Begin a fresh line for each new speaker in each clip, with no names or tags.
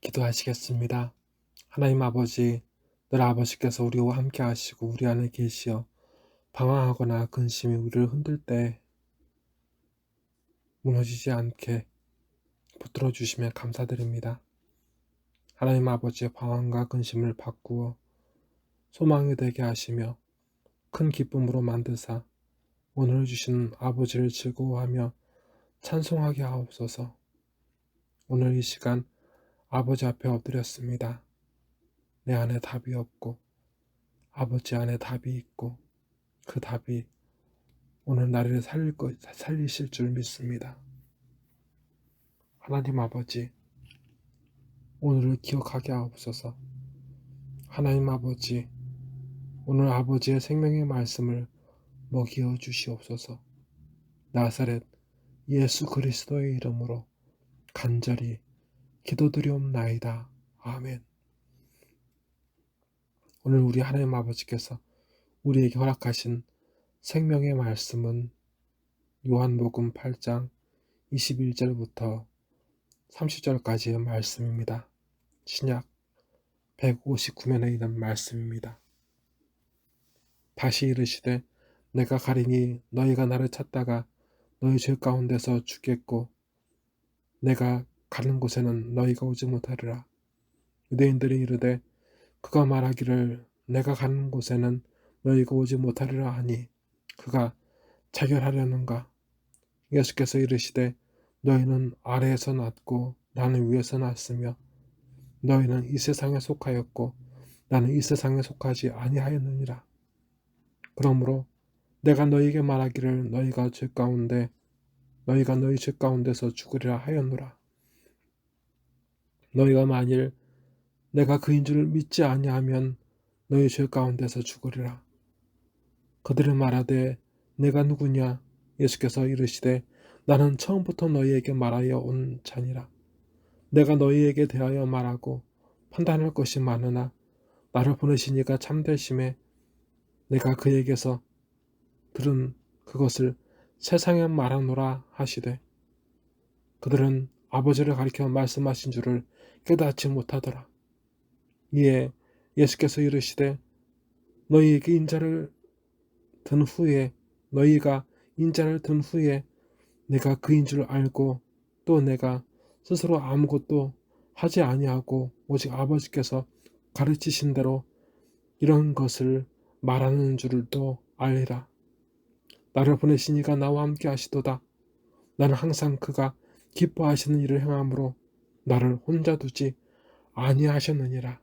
기도하시겠습니다. 하나님 아버지, 늘 아버지께서 우리와 함께 하시고 우리 안에 계시어 방황하거나 근심이 우리를 흔들 때 무너지지 않게 붙들어 주시며 감사드립니다. 하나님 아버지의 방황과 근심을 바꾸어 소망이 되게 하시며 큰 기쁨으로 만드사 오늘 주신 아버지를 즐거워하며 찬송하게 하옵소서. 오늘 이 시간 아버지 앞에 엎드렸습니다. 내 안에 답이 없고 아버지 안에 답이 있고 그 답이 오늘 나를 살리실 줄 믿습니다. 하나님 아버지, 오늘을 기억하게 하옵소서. 하나님 아버지, 오늘 아버지의 생명의 말씀을 먹이어 주시옵소서. 나사렛 예수 그리스도의 이름으로 간절히 기도드리옵나이다. 아멘. 오늘 우리 하나님 아버지께서 우리에게 허락하신 생명의 말씀은 요한복음 8장 21절부터 30절까지의 말씀입니다. 신약 159면에 있는 말씀입니다. 다시 이르시되 내가 가리니 너희가 나를 찾다가 너희 죄 가운데서 죽겠고 내가 가는 곳에는 너희가 오지 못하리라. 유대인들이 이르되 그가 말하기를 내가 가는 곳에는 너희가 오지 못하리라 하니 그가 자결하려는가? 예수께서 이르시되 너희는 아래에서 났고 나는 위에서 났으며 너희는 이 세상에 속하였고 나는 이 세상에 속하지 아니하였느니라. 그러므로 내가 너희에게 말하기를 너희가 너희 죄 가운데서 죽으리라 하였노라. 너희가 만일 내가 그인 줄 믿지 아니하면 너희 죄 가운데서 죽으리라. 그들이 말하되 내가 누구냐? 예수께서 이르시되 나는 처음부터 너희에게 말하여 온 자니라. 내가 너희에게 대하여 말하고 판단할 것이 많으나 나를 보내신 이가 참되심에 내가 그에게서 들은 그것을 세상에 말하노라 하시되 그들은 아버지를 가리켜 말씀하신 줄을 깨닫지 못하더라. 이에 예수께서 이르시되 너희가 인자를 든 후에 내가 그인 줄 알고 또 내가 스스로 아무것도 하지 아니하고 오직 아버지께서 가르치신 대로 이런 것을 말하는 줄을 또 알리라. 나를 보내신 이가 나와 함께 하시도다. 나는 항상 그가 기뻐하시는 일을 행함으로 나를 혼자 두지 아니하셨느니라.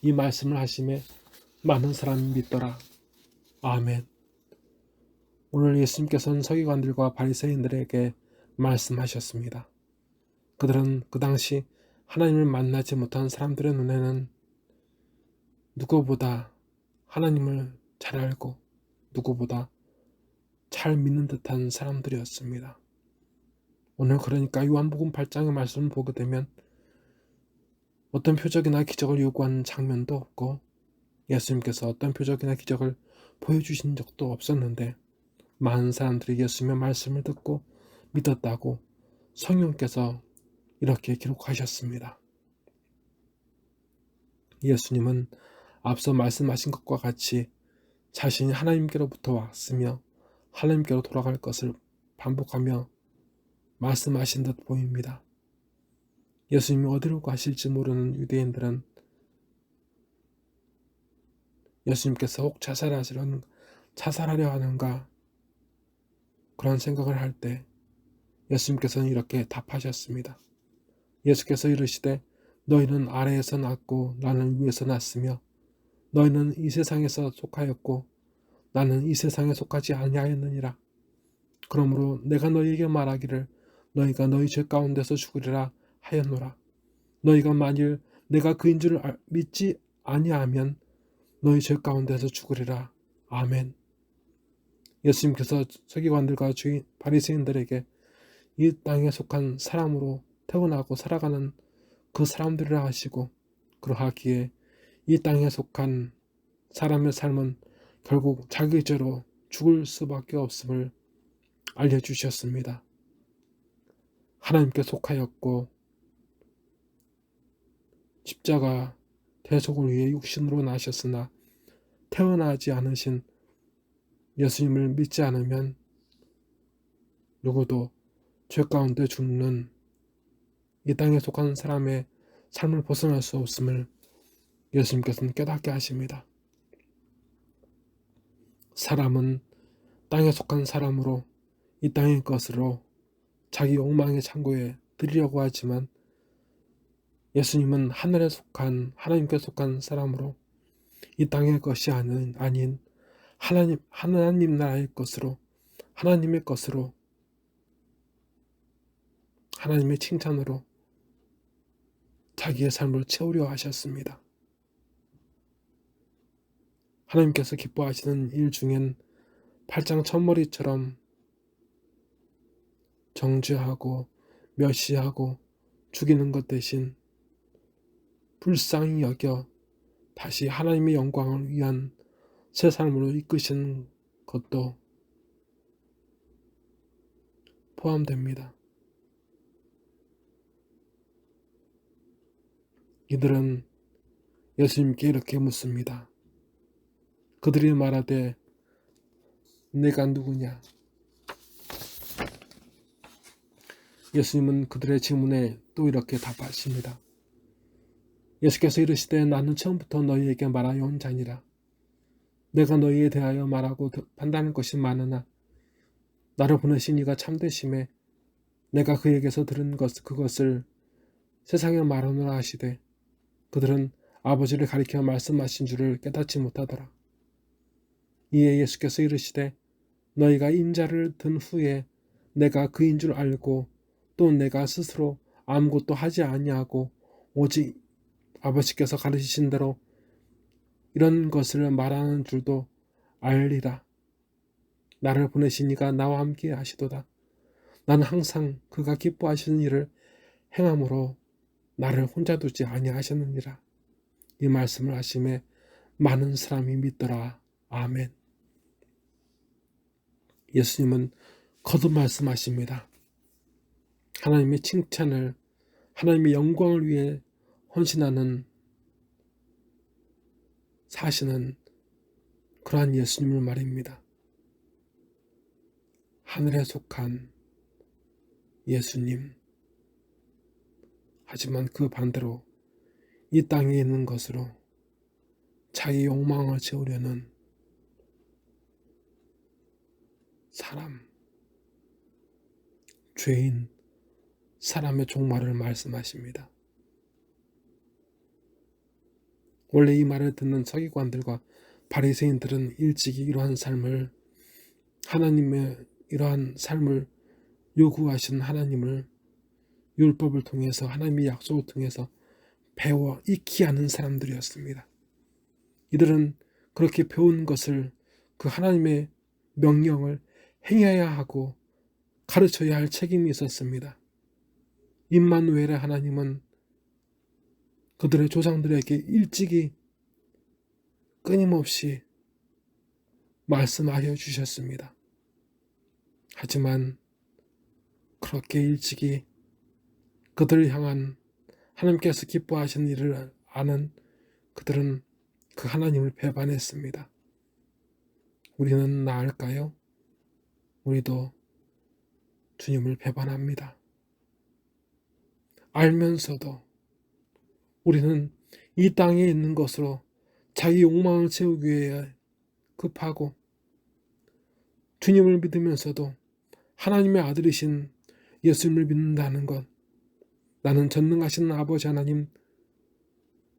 이 말씀을 하심에 많은 사람이 믿더라. 아멘. 오늘 예수님께서는 서기관들과 바리새인들에게 말씀하셨습니다. 그들은 그 당시 하나님을 만나지 못한 사람들의 눈에는 누구보다 하나님을 잘 알고 누구보다 잘 믿는 듯한 사람들이었습니다. 오늘 그러니까 요한복음 8장의 말씀을 보게 되면 어떤 표적이나 기적을 요구하는 장면도 없고 예수님께서 어떤 표적이나 기적을 보여주신 적도 없었는데 많은 사람들이 예수님의 말씀을 듣고 믿었다고 성령께서 이렇게 기록하셨습니다. 예수님은 앞서 말씀하신 것과 같이 자신이 하나님께로부터 왔으며 하나님께로 돌아갈 것을 반복하며 말씀하신 듯 보입니다. 예수님이 어디로 가실지 모르는 유대인들은 예수님께서 혹 자살하려 하는가 그런 생각을 할 때 예수님께서는 이렇게 답하셨습니다. 예수께서 이르시되 너희는 아래에서 났고 나는 위에서 났으며 너희는 이 세상에서 속하였고 나는 이 세상에 속하지 아니하였느니라. 그러므로 내가 너희에게 말하기를 너희가 너희 죄 가운데서 죽으리라 하였노라. 너희가 만일 내가 그인 줄 믿지 아니하면 너희 죄 가운데서 죽으리라. 아멘. 예수님께서 서기관들과 바리새인들에게 이 땅에 속한 사람으로 태어나고 살아가는 그 사람들이라 하시고 그러하기에 이 땅에 속한 사람의 삶은 결국 자기 죄로 죽을 수밖에 없음을 알려주셨습니다. 하나님께 속하였고 십자가 대속을 위해 육신으로 나셨으나 태어나지 않으신 예수님을 믿지 않으면 누구도 죄 가운데 죽는 이 땅에 속한 사람의 삶을 벗어날 수 없음을 예수님께서는 깨닫게 하십니다. 사람은 땅에 속한 사람으로 이 땅의 것으로 자기 욕망의 창고에 들이려고 하지만 예수님은 하늘에 속한 하나님께 속한 사람으로 이 땅의 것이 아닌 하나님 나라의 것으로 하나님의 것으로 하나님의 칭찬으로 자기의 삶을 채우려 하셨습니다. 하나님께서 기뻐하시는 일 중엔 팔짱 첫머리처럼 정죄하고 멸시하고 죽이는 것 대신 불쌍히 여겨 다시 하나님의 영광을 위한 새 삶으로 이끄시는 것도 포함됩니다. 이들은 예수님께 이렇게 묻습니다. 그들이 말하되 내가 누구냐? 예수님은 그들의 질문에 또 이렇게 답하십니다. 예수께서 이르시되 나는 처음부터 너희에게 말하여 온 자니라. 내가 너희에 대하여 말하고 판단할 것이 많으나 나를 보내신 이가 참되심에 내가 그에게서 들은 그것을 세상에 말하노라 하시되 그들은 아버지를 가리켜 말씀하신 줄을 깨닫지 못하더라. 이에 예수께서 이르시되 너희가 인자를 든 후에 내가 그인 줄 알고 또 내가 스스로 아무것도 하지 아니하고 오직 아버지께서 가르치신 대로 이런 것을 말하는 줄도 알리라. 나를 보내신 이가 나와 함께 하시도다. 나는 항상 그가 기뻐하시는 일을 행함으로 나를 혼자 두지 아니하셨느니라. 이 말씀을 하심에 많은 사람이 믿더라. 아멘. 예수님은 거듭 말씀하십니다. 하나님의 칭찬을 하나님의 영광을 위해 헌신하는 사시는 그러한 예수님을 말입니다. 하늘에 속한 예수님. 하지만 그 반대로 이 땅에 있는 것으로 자기 욕망을 채우려는 사람, 죄인, 사람의 종말을 말씀하십니다. 원래 이 말을 듣는 서기관들과 바리새인들은 일찍이 이러한 삶을 하나님의 이러한 삶을 요구하신 하나님을 율법을 통해서 하나님의 약속을 통해서 배워 익히 아는 사람들이었습니다. 이들은 그렇게 배운 것을 그 하나님의 명령을 행해야 하고 가르쳐야 할 책임이 있었습니다. 임마누엘의 하나님은 그들의 조상들에게 일찍이 끊임없이 말씀하여 주셨습니다. 하지만 그렇게 일찍이 그들을 향한 하나님께서 기뻐하시는 일을 아는 그들은 그 하나님을 배반했습니다. 우리는 나을까요? 우리도 주님을 배반합니다. 알면서도 우리는 이 땅에 있는 것으로 자기 욕망을 채우기 위해 급하고 주님을 믿으면서도 하나님의 아들이신 예수님을 믿는다는 것, 나는 전능하신 아버지 하나님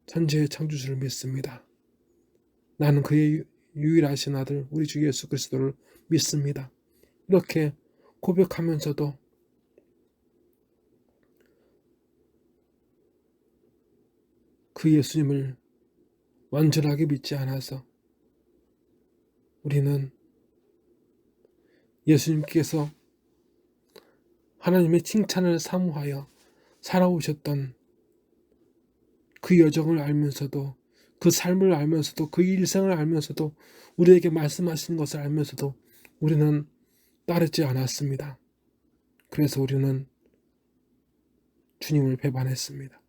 천지의 창조주를 믿습니다. 나는 그의 유일하신 아들 우리 주 예수 그리스도를 믿습니다. 이렇게 고백하면서도 그 예수님을 완전하게 믿지 않아서 우리는 예수님께서 하나님의 칭찬을 사모하여 살아오셨던 그 여정을 알면서도 그 삶을 알면서도 그 일생을 알면서도 우리에게 말씀하시는 것을 알면서도 우리는 따르지 않았습니다. 그래서 우리는 주님을 배반했습니다.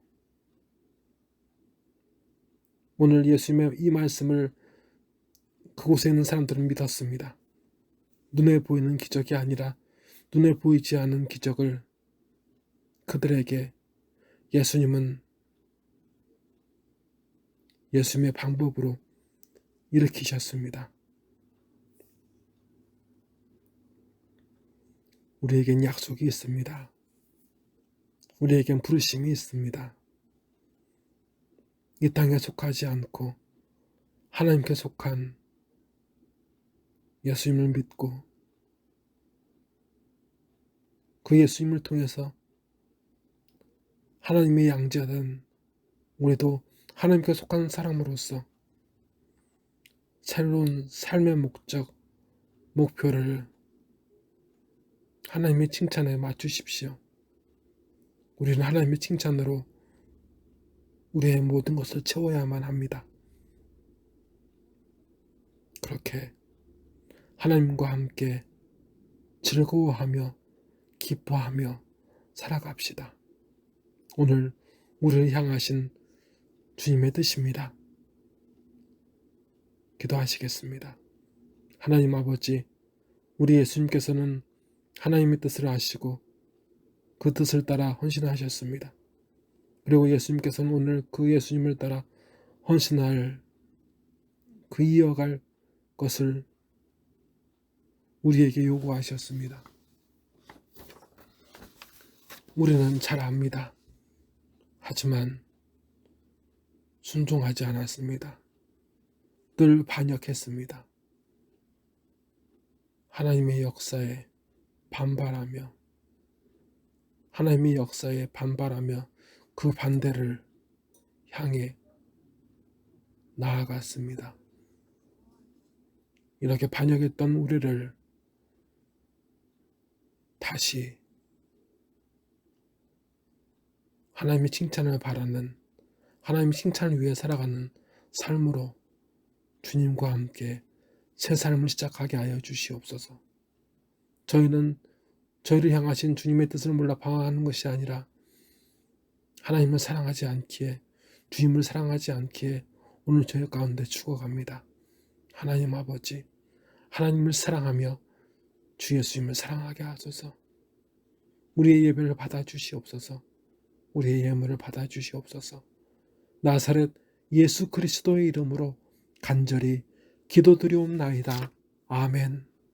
오늘 예수님의 이 말씀을 그곳에 있는 사람들은 믿었습니다. 눈에 보이는 기적이 아니라 눈에 보이지 않는 기적을 그들에게 예수님은 예수님의 방법으로 일으키셨습니다. 우리에겐 약속이 있습니다. 우리에겐 부르심이 있습니다. 이 땅에 속하지 않고 하나님께 속한 예수님을 믿고 그 예수님을 통해서 하나님의 양자된 우리도 하나님께 속한 사람으로서 새로운 삶의 목적, 목표를 하나님의 칭찬에 맞추십시오. 우리는 하나님의 칭찬으로 우리의 모든 것을 채워야만 합니다. 그렇게 하나님과 함께 즐거워하며 기뻐하며 살아갑시다. 오늘 우리를 향하신 주님의 뜻입니다. 기도하시겠습니다. 하나님 아버지, 우리 예수님께서는 하나님의 뜻을 아시고 그 뜻을 따라 헌신하셨습니다. 그리고 예수님께서는 오늘 그 예수님을 따라 헌신할 그 이어갈 것을 우리에게 요구하셨습니다. 우리는 잘 압니다. 하지만 순종하지 않았습니다. 늘 반역했습니다. 하나님의 역사에 반발하며 하나님의 역사에 반발하며 그 반대를 향해 나아갔습니다. 이렇게 반역했던 우리를 다시 하나님의 칭찬을 바라는, 하나님의 칭찬을 위해 살아가는 삶으로 주님과 함께 새 삶을 시작하게 하여 주시옵소서. 저희는 저희를 향하신 주님의 뜻을 몰라 방황하는 것이 아니라 하나님을 사랑하지 않기에, 주님을 사랑하지 않기에 오늘 저희 가운데 죽어갑니다. 하나님 아버지, 하나님을 사랑하며 주 예수님을 사랑하게 하소서. 우리의 예배를 받아주시옵소서. 우리의 예물을 받아주시옵소서. 나사렛 예수 그리스도의 이름으로 간절히 기도드리옵나이다. 아멘.